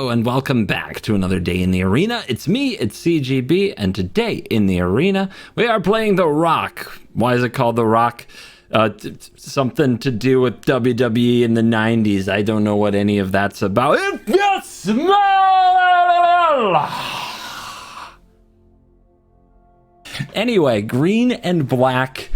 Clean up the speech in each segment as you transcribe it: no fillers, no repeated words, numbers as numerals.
Hello and welcome back to another day in the arena. It's me, it's CGB, and today in the arena we are playing The Rock. Why is it called The Rock? Something to do with WWE in the 90s. I don't know what any of that's about. If you smell! Anyway, green and black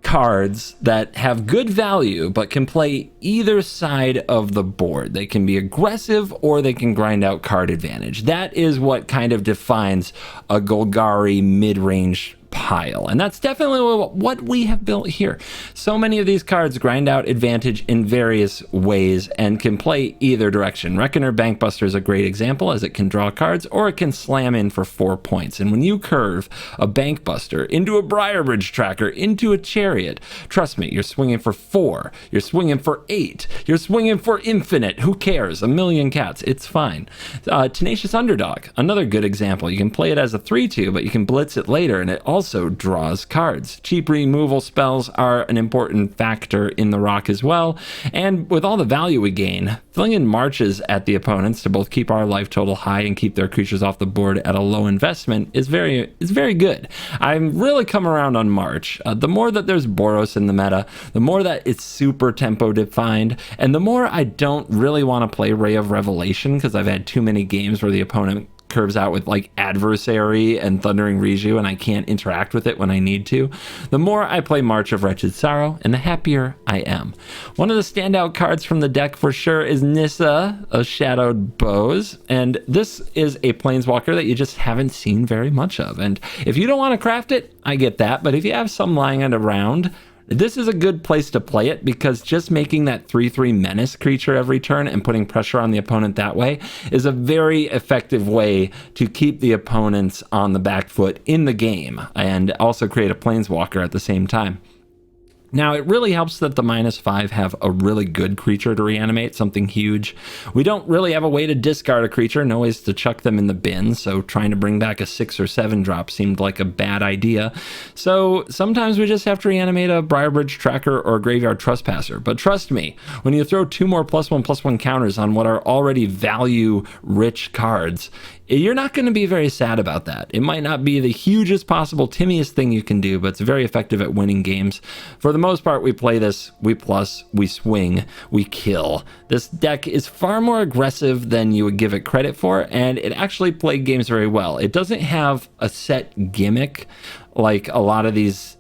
cards that have good value but can play either side of the board. They can be aggressive or they can grind out card advantage. That is what kind of defines a Golgari mid-range pile, and that's definitely what we have built here. So many of these cards grind out advantage in various ways and can play either direction. Reckoner Bankbuster is a great example, as it can draw cards or it can slam in for 4 points. And when you curve a Bankbuster into a Briarbridge Tracker into a Chariot, trust me, you're swinging for 4, you're swinging for 8, you're swinging for infinite. Who cares? A million cats, it's fine. Tenacious Underdog, another good example. You can play it as a 3-2, but you can blitz it later and it also draws cards. Cheap removal spells are an important factor in the Rock as well, and with all the value we gain, flinging marches at the opponents to both keep our life total high and keep their creatures off the board at a low investment is very good. I'm really come around on March. The more that there's Boros in the meta, the more that it's super tempo defined, and the more I don't really want to play Ray of Revelation because I've had too many games where the opponent curves out with like Adversary and Thundering Riju and I can't interact with it when I need to, the more I play March of Wretched Sorrow and the happier I am. One of the standout cards from the deck for sure is Nissa, a Shadowed Bows, and this is a Planeswalker that you just haven't seen very much of. And if you don't want to craft it, I get that, but if you have some lying around, this is a good place to play it, because just making that 3/3 menace creature every turn and putting pressure on the opponent that way is a very effective way to keep the opponents on the back foot in the game and also create a Planeswalker at the same time. Now, it really helps that the -5 have a really good creature to reanimate, something huge. We don't really have a way to discard a creature, no ways to chuck them in the bin, so trying to bring back a 6 or 7 drop seemed like a bad idea. So sometimes we just have to reanimate a Briarbridge Tracker or a Graveyard Trespasser. But trust me, when you throw 2 more +1/+1 counters on what are already value-rich cards, you're not going to be very sad about that. It might not be the hugest possible, timmiest thing you can do, but it's very effective at winning games. For the most part, we play this, we plus, we swing, we kill. This deck is far more aggressive than you would give it credit for, and it actually played games very well. It doesn't have a set gimmick like a lot of these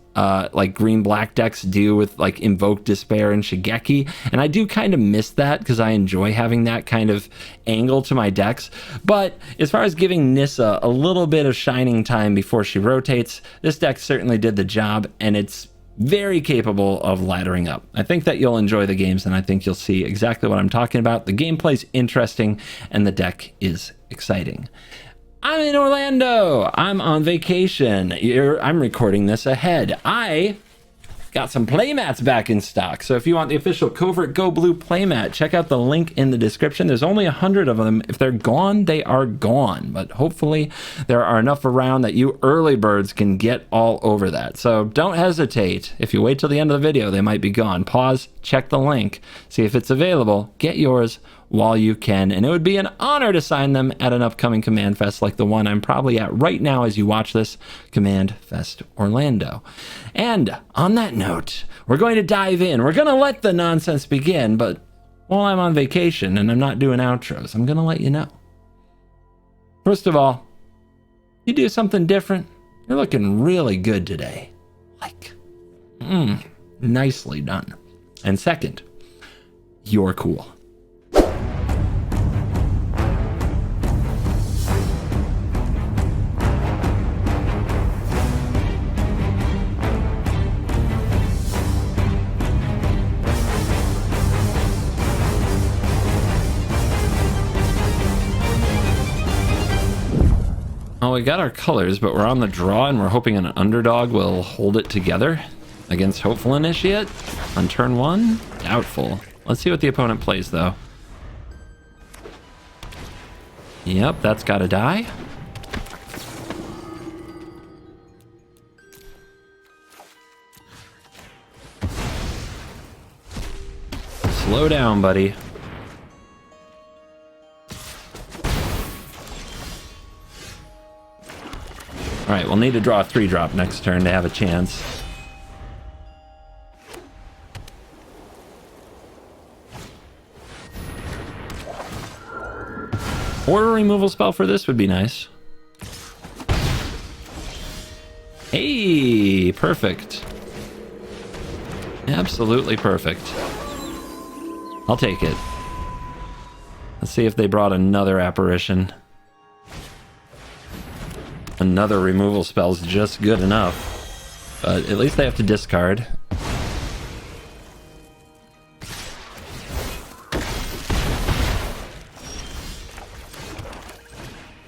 like green-black decks do with like Invoke Despair and Shigeki, and I do kind of miss that because I enjoy having that kind of angle to my decks. But as far as giving Nissa a little bit of shining time before she rotates, this deck certainly did the job, and it's very capable of laddering up. I think that you'll enjoy the games, and I think you'll see exactly what I'm talking about. The gameplay's interesting, and the deck is exciting. I'm in Orlando. I'm on vacation. I'm recording this ahead. I got some playmats back in stock. So if you want the official Covert Go Blue playmat, check out the link in the description. There's only 100 of them. If they're gone, they are gone. But hopefully there are enough around that you early birds can get all over that. So don't hesitate. If you wait till the end of the video, they might be gone. Pause, check the link, see if it's available, get yours while you can, and it would be an honor to sign them at an upcoming Command Fest like the one I'm probably at right now as you watch this, Command Fest Orlando. And on that note, we're going to dive in. We're going to let the nonsense begin, but while I'm on vacation and I'm not doing outros, I'm going to let you know. First of all, you do something different, you're looking really good today. Like, nicely done. And second, you're cool. Well, we got our colors, but we're on the draw, and we're hoping an underdog will hold it together against Hopeful Initiate on turn 1. Doubtful. Let's see what the opponent plays, though. Yep, that's got to die. Slow down, buddy. All right, we'll need to draw a 3-drop next turn to have a chance. Or a removal spell for this would be nice. Hey, perfect. Absolutely perfect. I'll take it. Let's see if they brought another apparition. Another removal spell's just good enough. But at least they have to discard.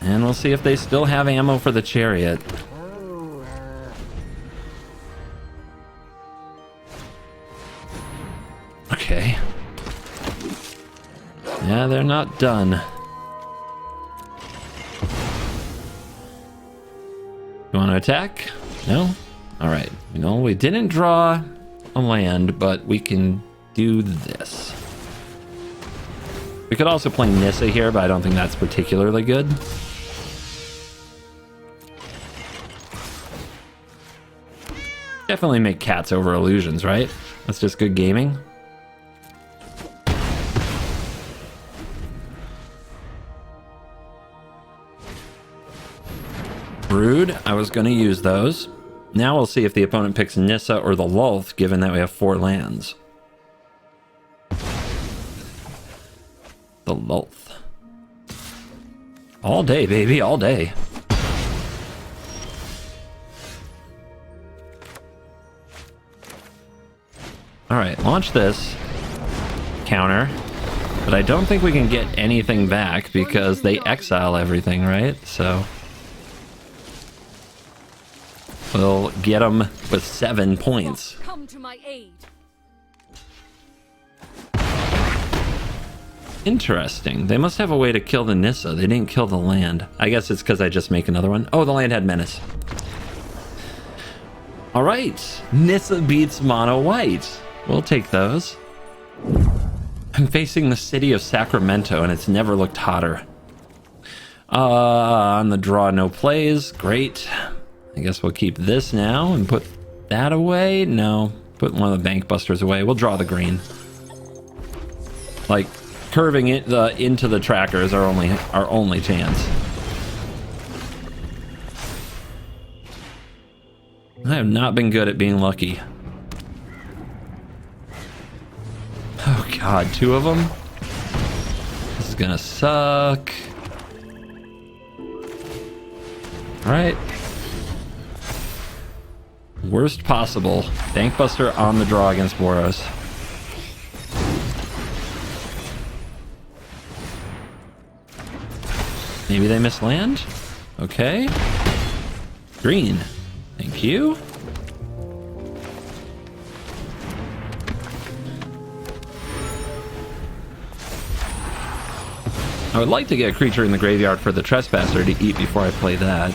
And we'll see if they still have ammo for the chariot. Okay. Yeah, they're not done. You want to attack? No? Alright. You know, we didn't draw a land, but we can do this. We could also play Nissa here, but I don't think that's particularly good. Definitely make cats over illusions, right? That's just good gaming. Rude. I was going to use those. Now we'll see if the opponent picks Nissa or the Lulth, given that we have 4 lands. The Lulth. All day, baby, all day. Alright, launch this. Counter. But I don't think we can get anything back because they exile everything, right? So we'll get them with 7 points. Come to my aid. Interesting. They must have a way to kill the Nissa. They didn't kill the land. I guess it's because I just make another one. Oh, the land had Menace. Alright. Nissa beats Mono White. We'll take those. I'm facing the city of Sacramento, and it's never looked hotter. On the draw, no plays. Great. I guess we'll keep this now and put that away. No, put one of the bank busters away. We'll draw the green. Like curving it into the tracker is our only chance. I have not been good at being lucky. Oh god, 2 of them? This is gonna suck. Alright. Worst possible. Bankbuster on the draw against Boros. Maybe they miss land? Okay. Green. Thank you. I would like to get a creature in the graveyard for the Trespasser to eat before I play that.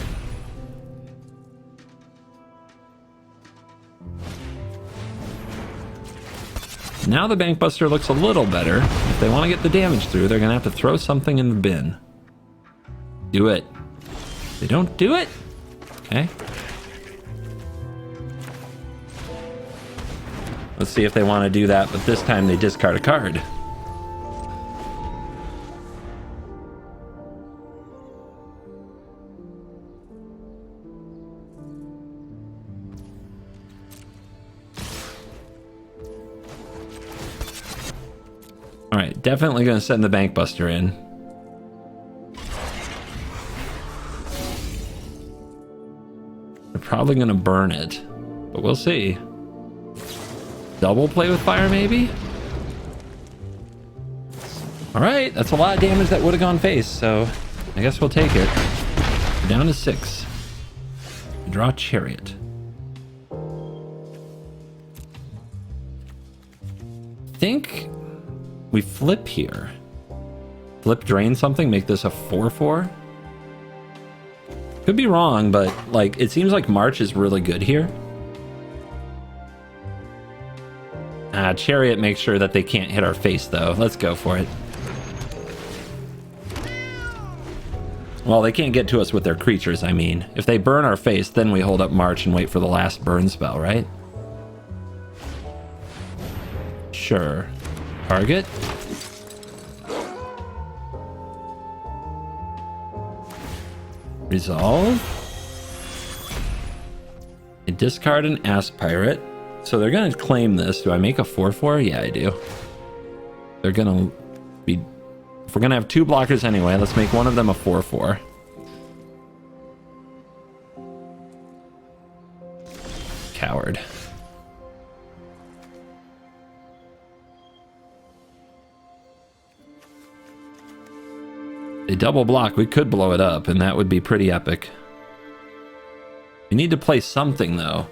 Now the Bankbuster looks a little better. If they want to get the damage through, they're going to have to throw something in the bin. Do it. If they don't do it? Okay. Let's see if they want to do that, but this time they discard a card. Alright, definitely going to send the Bankbuster in. They're probably going to burn it, but we'll see. Double play with fire, maybe? Alright, that's a lot of damage that would have gone face, so I guess we'll take it. We're down to 6. Draw Chariot. I think we flip here. Flip, drain something, make this a 4/4. Could be wrong, but like it seems like March is really good here. Chariot makes sure that they can't hit our face though. Let's go for it. Well, they can't get to us with their creatures, I mean. If they burn our face, then we hold up March and wait for the last burn spell, right? Sure. Target? Resolve? I discard an Ass Pirate. So they're gonna claim this. Do I make a 4/4? Yeah, I do. They're gonna be... If we're gonna have 2 blockers anyway, let's make one of them a 4/4. Coward. They double block, we could blow it up, and that would be pretty epic. We need to play something, though.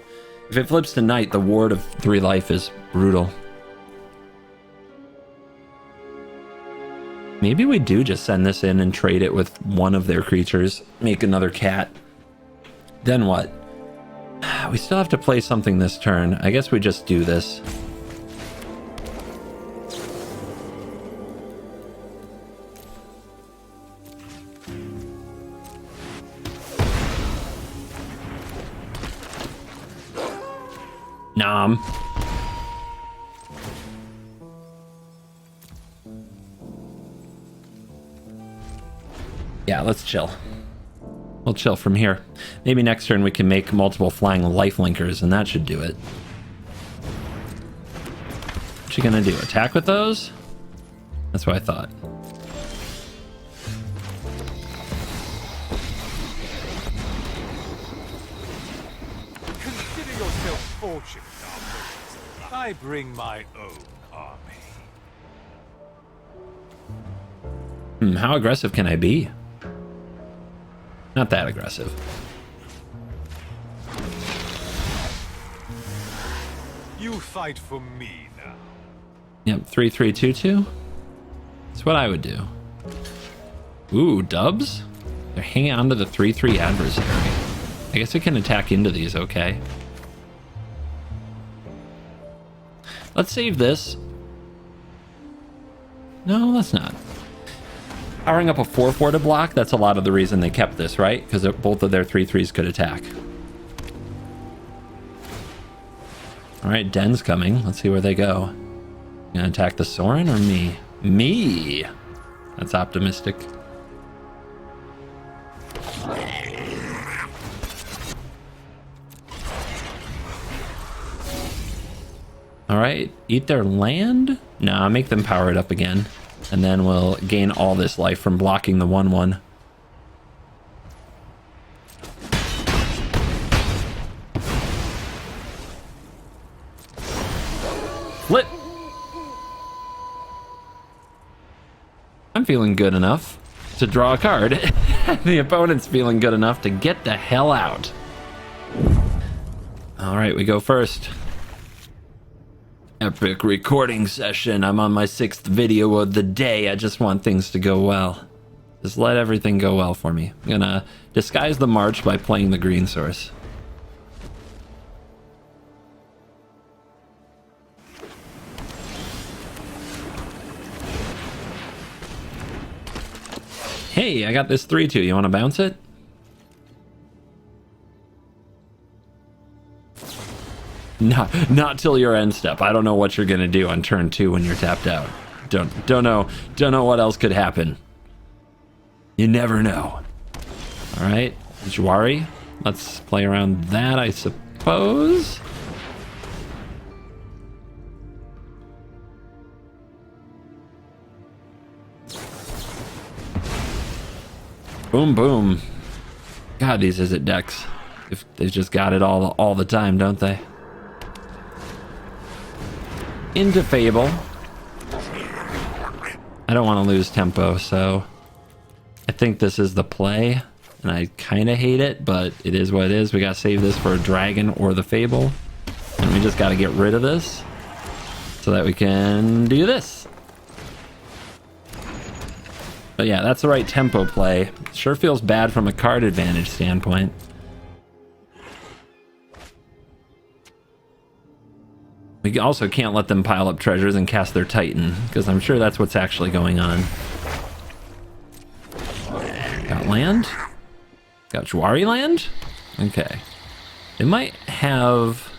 If it flips to Knight, the ward of 3 life is brutal. Maybe we do just send this in and trade it with one of their creatures. Make another cat. Then what? We still have to play something this turn. I guess we just do this. Nom. Yeah, let's chill. We'll chill from here. Maybe next turn we can make multiple flying lifelinkers, and that should do it. What you gonna do? Attack with those? That's what I thought. Consider yourself fortunate, Arthur. I bring my own army. How aggressive can I be? Not that aggressive. You fight for me now. Yep, 3/3/2/2. That's what I would do. Ooh, dubs? They're hanging on to the 3/3 adversary. I guess we can attack into these, okay. Let's save this. No, let's not. Powering up a 4/4 to block, that's a lot of the reason they kept this, right? Because both of their 3/3s could attack. Alright, Den's coming. Let's see where they go. You gonna attack the Sorin or me? Me! That's optimistic. Alright, eat their land? Nah, make them power it up again. And then we'll gain all this life from blocking the 1/1. Flip! I'm feeling good enough to draw a card. The opponent's feeling good enough to get the hell out. Alright, we go first. Epic recording session. I'm on my 6th video of the day. I just want things to go well. Just let everything go well for me. I'm gonna disguise the March by playing the green source. Hey, I got this 3/2. You want to bounce it? Not till your end step. I don't know what you're gonna do on turn 2 when you're tapped out. Don't know what else could happen. You never know. All right, Jwari. Let's play around that, I suppose. Boom, boom. God, these Izzet decks. If they've just got it all the time, don't they? Into Fable. I don't want to lose tempo, so I think this is the play, and I kind of hate it, but it is what it is. We got to save this for a dragon or the Fable, and we just got to get rid of this so that we can do this. But yeah, that's the right tempo play. Sure feels bad from a card advantage standpoint. We also can't let them pile up treasures and cast their Titan, because I'm sure that's what's actually going on. Got land? Got Juari land? Okay. They might have...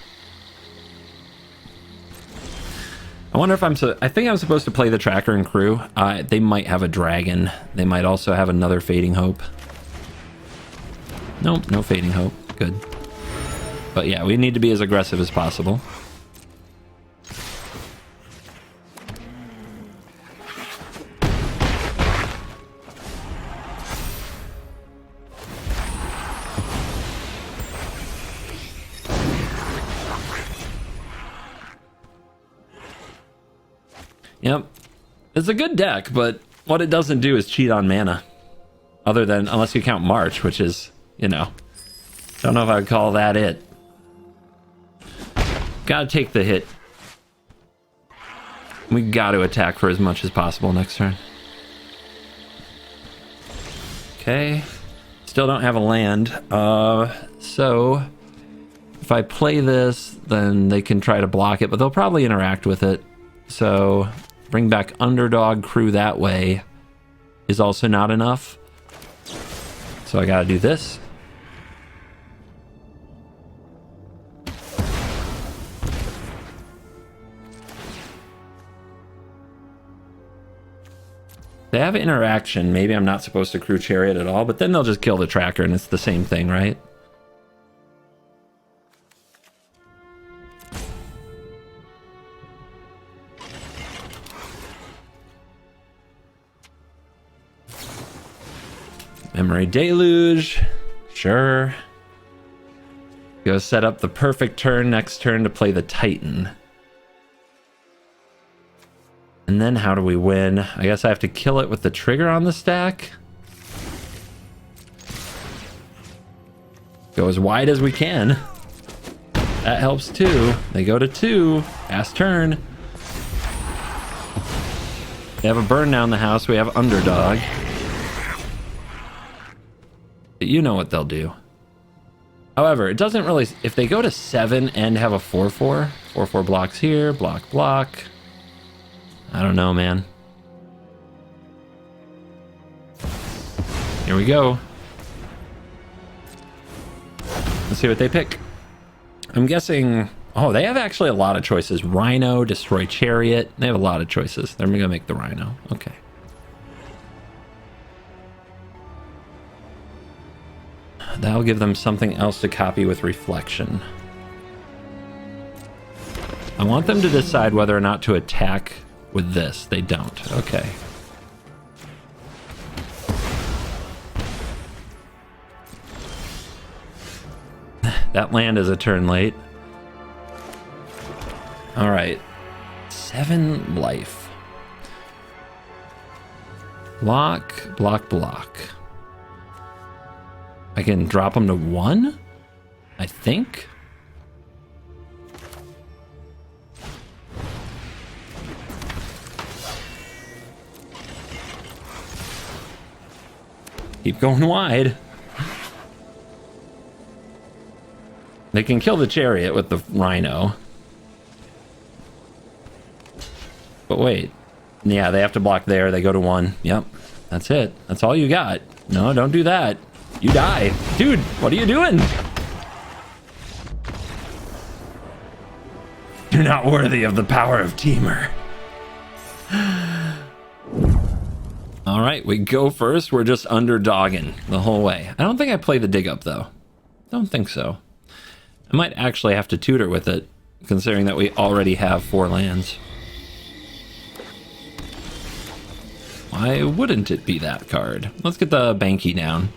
I wonder if I think I'm supposed to play the tracker and crew. They might have a dragon. They might also have another Fading Hope. Nope, no Fading Hope. Good. But yeah, we need to be as aggressive as possible. Yep. It's a good deck, but what it doesn't do is cheat on mana. Other than, unless you count March, which is, you know, don't know if I would call that it. Gotta take the hit. We gotta attack for as much as possible next turn. Okay. Still don't have a land. So if I play this, then they can try to block it, but they'll probably interact with it. So bring back Underdog Crew that way is also not enough. So I gotta do this. They have interaction. Maybe I'm not supposed to Crew Chariot at all, but then they'll just kill the tracker and it's the same thing, right? Memory Deluge, sure. Go set up the perfect turn next turn to play the Titan. And then how do we win? I guess I have to kill it with the trigger on the stack. Go as wide as we can. That helps too. They go to 2. Fast turn. They have a burn down the house. We have Underdog. But you know what they'll do. However, it doesn't really... If they go to 7 and have a 4-4... 4-4 blocks here, block, block... I don't know, man. Here we go. Let's see what they pick. I'm guessing... Oh, they have actually a lot of choices. Rhino, Destroy Chariot. They have a lot of choices. They're going to make the Rhino. Okay. That'll give them something else to copy with Reflection. I want them to decide whether or not to attack with this. They don't. Okay. That land is a turn late. All right. 7 life. Block, block, block. I can drop them to 1, I think. Keep going wide. They can kill the chariot with the Rhino. But wait. Yeah, they have to block there. They go to 1. Yep. That's it. That's all you got. No, don't do that. You die. Dude, what are you doing? You're not worthy of the power of Teamer. All right, we go first. We're just underdogging the whole way. I don't think I play the dig up, though. Don't think so. I might actually have to tutor with it, considering that we already have 4 lands. Why wouldn't it be that card? Let's get the Banky down.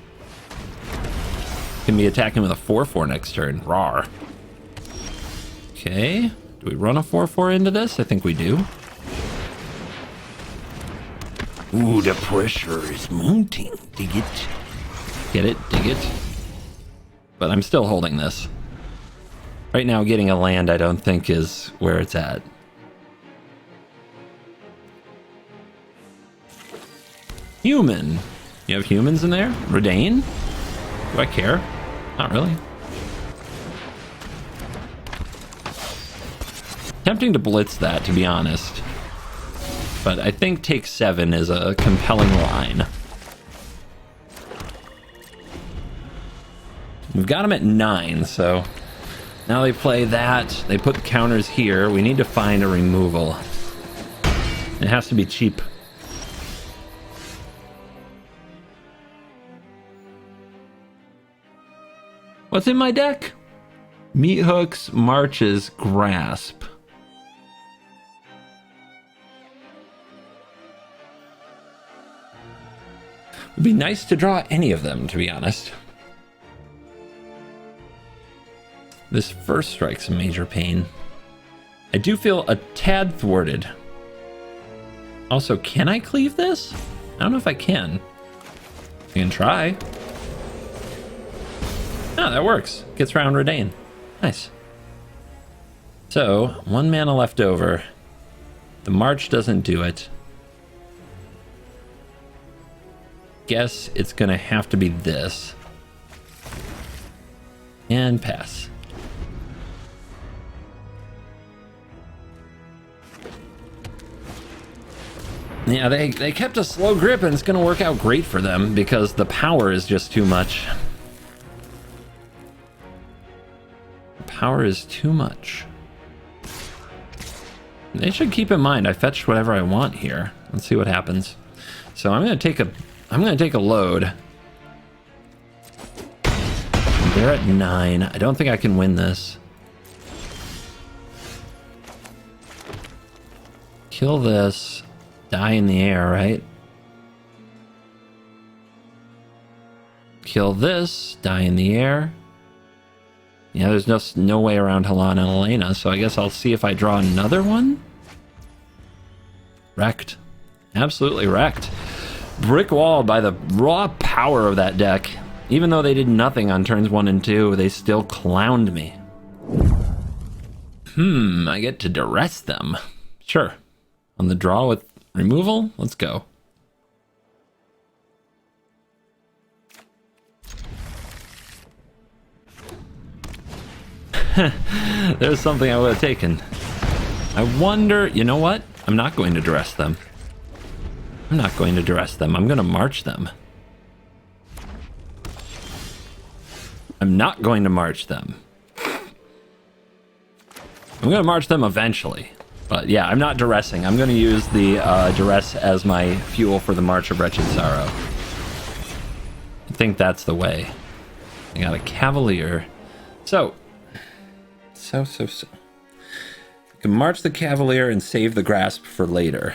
Can be attacking with a 4-4 next turn. Rawr. Okay. Do we run a 4-4 into this? I think we do. Ooh, the pressure is mounting. Dig it. Get it, dig it. But I'm still holding this. Right now, getting a land I don't think is where it's at. Human. You have humans in there? Redain? Do I care? Not really. Tempting to blitz that, to be honest. But I think take 7 is a compelling line. We've got them at 9, so now they play that. They put the counters here. We need to find a removal. It has to be cheap. What's in my deck? Meat hooks, marches, grasp. It'd be nice to draw any of them, to be honest. This first strike's a major pain. I do feel a tad thwarted. Also, can I cleave this? I don't know if I can. I can try. Oh, that works. Gets round Redain. Nice. So, 1 mana left over. The March doesn't do it. Guess it's gonna have to be this. And pass. Yeah, they kept a slow grip, and it's gonna work out great for them because the power is just too much. Power is too much. They should keep in mind I fetched whatever I want here. Let's see what happens. So I'm gonna take a load. They're at 9. I don't think I can win this. Kill this. Die in the air, right? Kill this. Die in the air. Yeah, there's no way around Halan and Elena, so I guess I'll see if I draw another one. Wrecked. Absolutely wrecked. Brick walled by the raw power of that deck. Even though they did nothing on turns 1 and 2, they still clowned me. I get to duress them. Sure. On the draw with removal, let's go. There's something I would have taken. I wonder, you know what? I'm not going to duress them. I'm not going to duress them. I'm going to march them. I'm not going to march them. I'm going to march them eventually. But yeah, I'm not duressing. I'm going to use the duress as my fuel for the March of Wretched Sorrow. I think that's the way. I got a Cavalier. So. I can march the Cavalier and save the Grasp for later.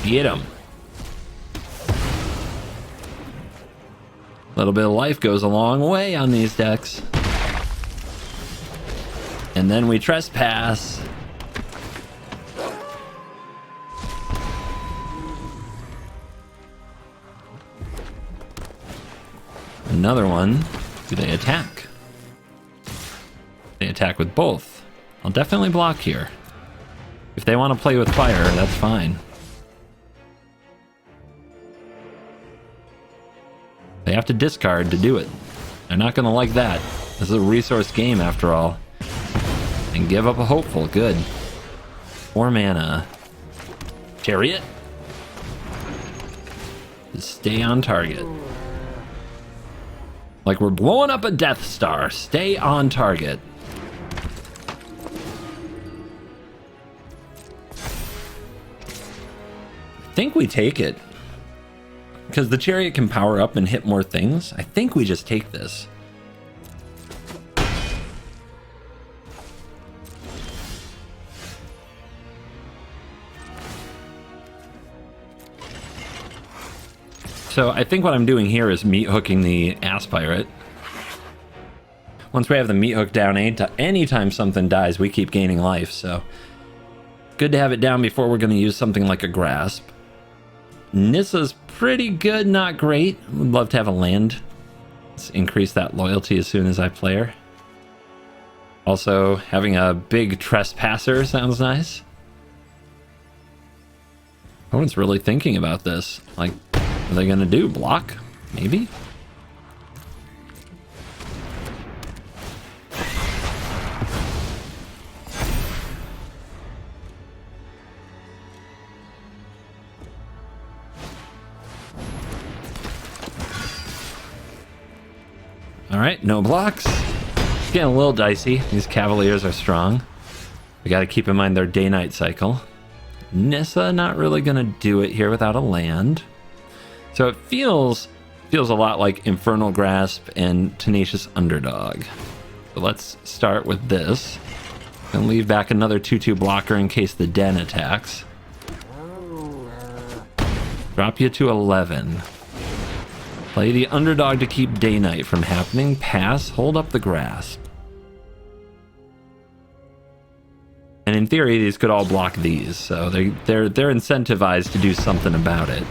Get him. A little bit of life goes a long way on these decks. And then we trespass. Another one. Do they attack? They attack with both. I'll definitely block here. If they want to play with fire, that's fine. They have to discard to do it. They're not going to like that. This is a resource game after all. And give up a hopeful. Good. 4 mana. Chariot. Just stay on target. Like we're blowing up a Death Star. Stay on target. I think we take it. Because the Chariot can power up and hit more things. I think we just take this. So I think what I'm doing here is meat hooking the Ass Pirate. Once we have the meat hook down, anytime something dies, we keep gaining life. So good to have it down before we're going to use something like a Grasp. Nissa's pretty good, not great. Would love to have a land. Let's increase that loyalty as soon as I play her. Also, having a big Trespasser sounds nice. No one's really thinking about this. Like, what are they gonna do? Block? Maybe? All right, no blocks. It's getting a little dicey. These Cavaliers are strong. We got to keep in mind their day-night cycle. Nissa not really going to do it here without a land. So it feels a lot like Infernal Grasp and Tenacious Underdog. So let's start with this. And leave back another 2/2 blocker in case the den attacks. Drop you to 11. Play the Underdog to keep day-night from happening. Pass, hold up the Grasp. And in theory, these could all block these, so they're incentivized to do something about it.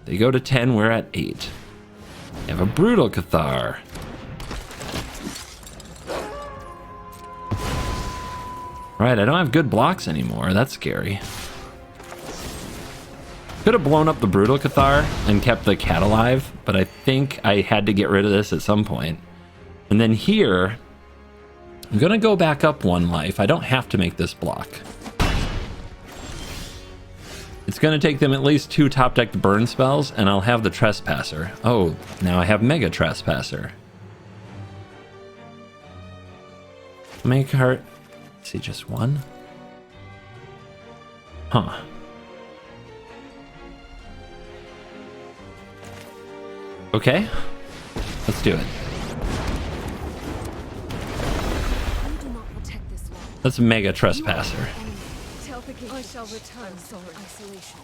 They go to 10, we're at 8. You have a Brutal Cathar. Right, I don't have good blocks anymore. That's scary. Could have blown up the Brutal Cathar and kept the cat alive, but I think I had to get rid of this at some point. And then here, I'm gonna go back up 1 life. I don't have to make this block. It's gonna take them at least 2 top decked burn spells, and I'll have the Trespasser. Oh, now I have Mega Trespasser. Make heart. See, just 1? Huh. Okay. Let's do it. Let's Mega Trespasser. I shall return from isolation.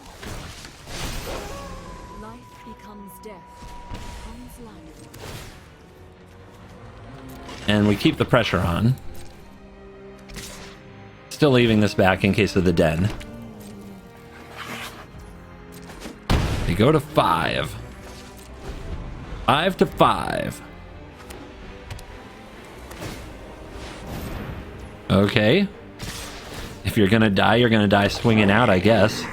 Life becomes death. Becomes life. And we keep the pressure on. Still leaving this back in case of the den. They go to 5. 5 to 5. Okay. If you're gonna die swinging out, I guess.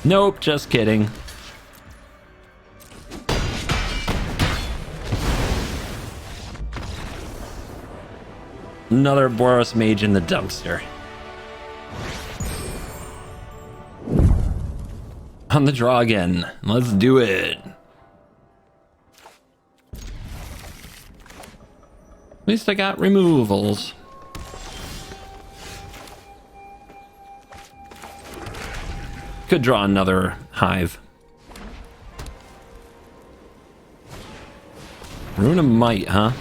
Nope, just kidding. Another Boros mage in the dumpster. On the draw again. Let's do it. At least I got removals. Could draw another hive. Rune of Might, huh?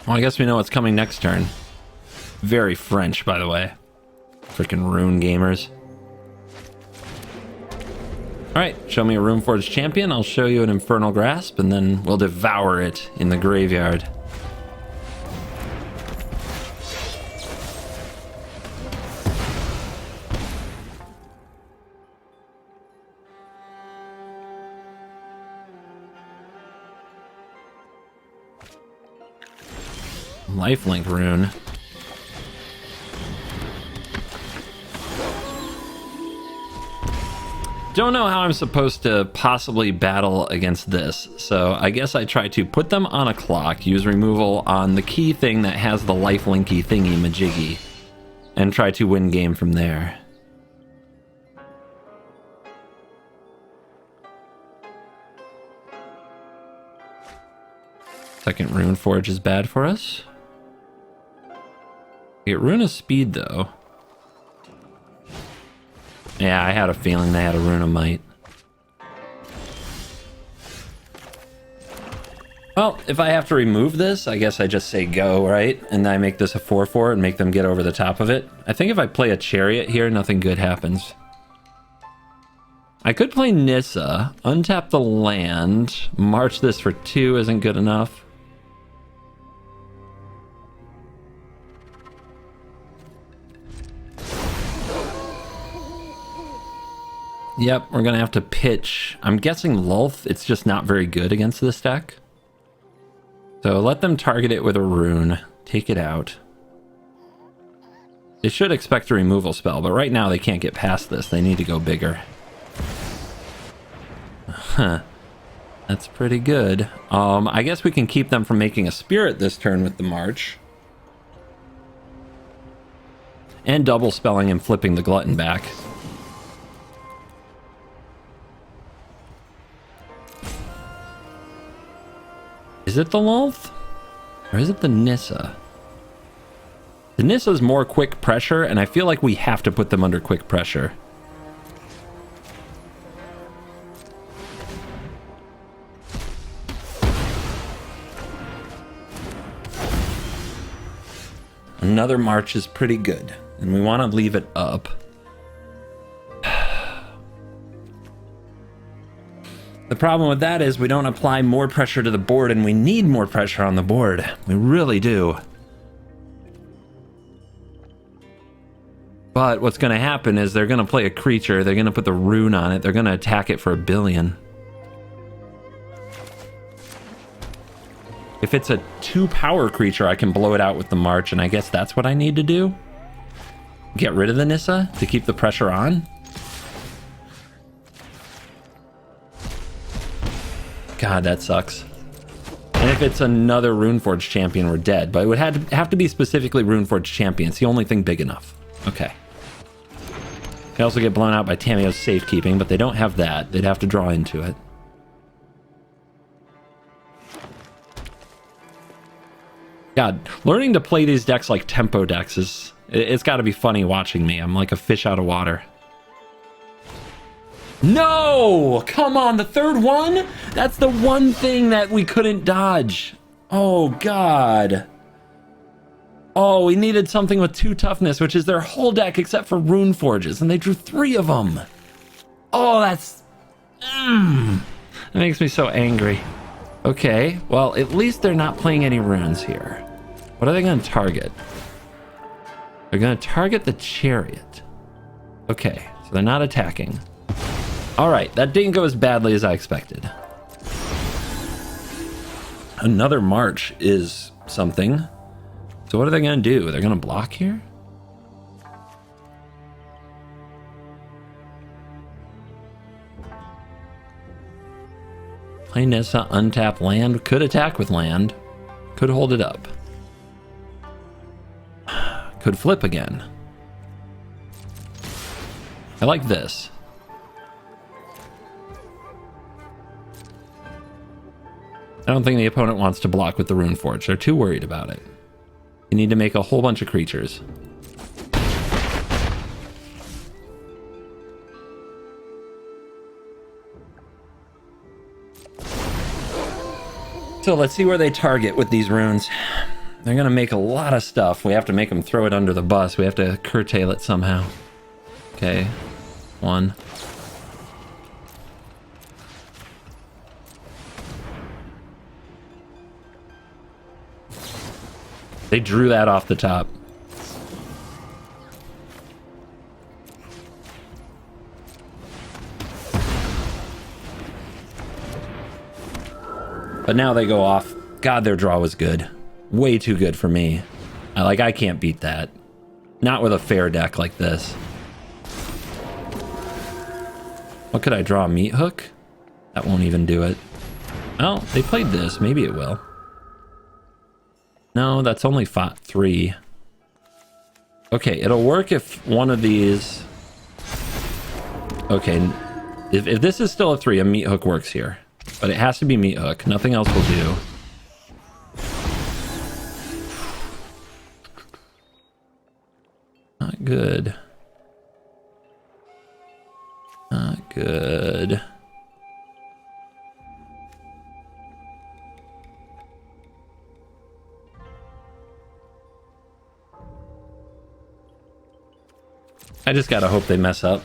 Well, I guess we know what's coming next turn. Very French, by the way. Freaking rune gamers. Alright, show me a Runeforged champion. I'll show you an Infernal Grasp, and then we'll devour it in the graveyard. Lifelink rune. Don't know how I'm supposed to possibly battle against this, so I guess I try to put them on a clock, use removal on the key thing that has the lifelinky thingy majiggy, and try to win game from there. Second Runeforge is bad for us. Get Rune of Speed, though. Yeah, I had a feeling they had a Rune of Might. Well, if I have to remove this, I guess I just say go, right? And I make this a 4/4 and make them get over the top of it. I think if I play a Chariot here, nothing good happens. I could play Nissa, untap the land, march this for 2 isn't good enough. Yep, we're gonna have to pitch. I'm guessing Lulth, it's just not very good against this deck. So let them target it with a rune. Take it out. They should expect a removal spell, but right now they can't get past this. They need to go bigger. Huh. That's pretty good. I guess we can keep them from making a spirit this turn with the march. And double spelling and flipping the glutton back. Is it the Lolth? Or is it the Nissa? The Nissa's more quick pressure, and I feel like we have to put them under quick pressure. Another march is pretty good, and we want to leave it up. The problem with that is we don't apply more pressure to the board, and we need more pressure on the board. We really do. But what's going to happen is they're going to play a creature, they're going to put the rune on it, they're going to attack it for 1 billion. If it's a 2-power creature, I can blow it out with the march, and I guess that's what I need to do? Get rid of the Nissa to keep the pressure on? God, that sucks. And if it's another Runeforged champion, we're dead. But it would have to be specifically Runeforged champion. It's the only thing big enough. Okay. They also get blown out by Tamiyo's safekeeping, but they don't have that. They'd have to draw into it. God, learning to play these decks like tempo decks is... It's got to be funny watching me. I'm like a fish out of water. No! Come on, the third one? That's the one thing that we couldn't dodge. Oh, God. Oh, we needed something with 2 toughness, which is their whole deck except for Runeforges, and they drew 3 of them. Oh, that's... That makes me so angry. Okay, well, at least they're not playing any runes here. What are they going to target? They're going to target the Chariot. Okay, so they're not attacking. All right, that didn't go as badly as I expected. Another march is something. So what are they going to do? They're going to block here? Play Nissa, untap land. Could attack with land. Could hold it up. Could flip again. I like this. I don't think the opponent wants to block with the Runeforge. They're too worried about it. You need to make a whole bunch of creatures. So let's see where they target with these runes. They're going to make a lot of stuff. We have to make them throw it under the bus. We have to curtail it somehow. Okay. 1. They drew that off the top. But now they go off. God, their draw was good. Way too good for me. I can't beat that. Not with a fair deck like this. What could I draw? Meat Hook? That won't even do it. Oh, they played this. Maybe it will. No, that's only 3. Okay, it'll work if one of these... Okay, if this is still a 3, a Meat Hook works here. But it has to be Meat Hook. Nothing else will do. Not good. Not good. I just gotta hope they mess up.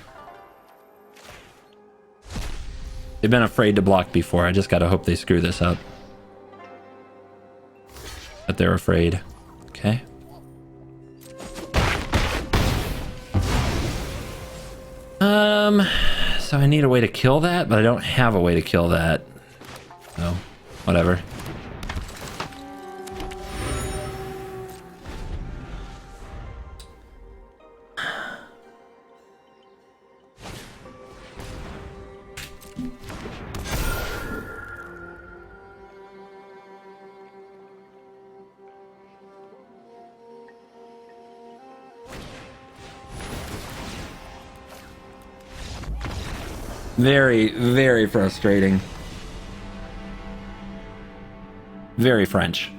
They've been afraid to block before. I just gotta hope they screw this up. But they're afraid. Okay. So I need a way to kill that, but I don't have a way to kill that. So, whatever. Very, very frustrating. Very French.